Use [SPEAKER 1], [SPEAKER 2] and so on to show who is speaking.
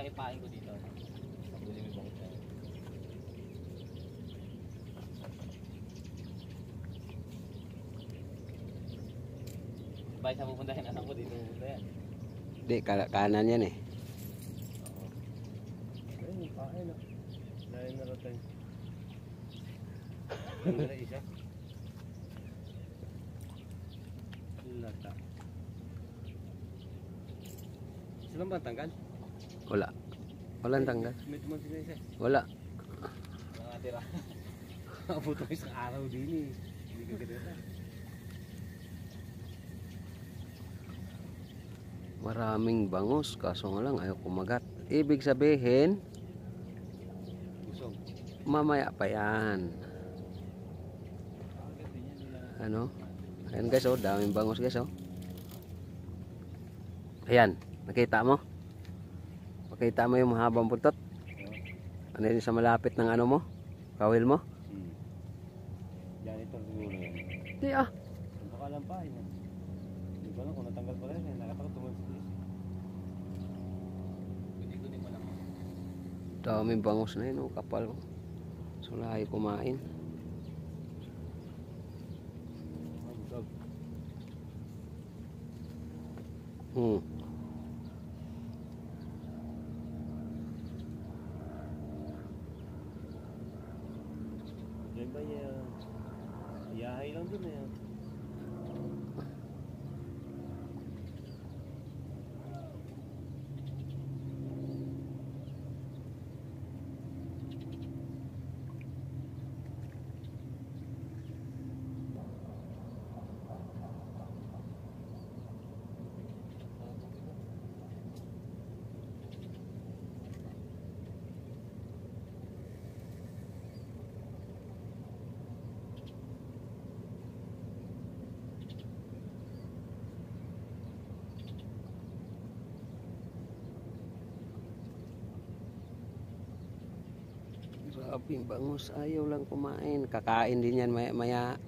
[SPEAKER 1] kaya ipain ko dito. Pagbulim yung bangkit tayo. Sabay sa pupuntahin anak ko dito pupunta yan.
[SPEAKER 2] Di, kanan yan eh.
[SPEAKER 1] Oo. Ayun, ipain na. Lain na rin tayo. Ang na isa. Lata. Saan ba ang tanggal?
[SPEAKER 2] Wala. Walang tanggal.
[SPEAKER 1] May tumansin na isa.
[SPEAKER 2] Wala.
[SPEAKER 1] Mga tira. Abutong isang araw din eh. Hindi ka ganito.
[SPEAKER 2] Maraming bangus, kaso nga lang ayaw kumagat. Ibig sabihin,
[SPEAKER 1] Busog.
[SPEAKER 2] mamaya pa yan. Ano? Ayan guys, oh, daming bangus guys, oh. Ayan, nakita mo? Makita mo yung mahabang buntot? Ano yun sa malapit ng ano mo? Kawil mo?
[SPEAKER 1] Yan ito siguro yan.
[SPEAKER 2] Di ah.
[SPEAKER 1] Baka lang pa yun. Hindi ko lang kung natanggal pa rin. Nakatakot tumansin din. Hindi mo lang.
[SPEAKER 2] Daming bangus na yun, oh, kapal. Sulahay kumain.
[SPEAKER 1] Busog. Yan ba yan? Iyahay lang din na yan.
[SPEAKER 2] Grabing bangus, ayaw lang kumain. Kakain din yan maya maya.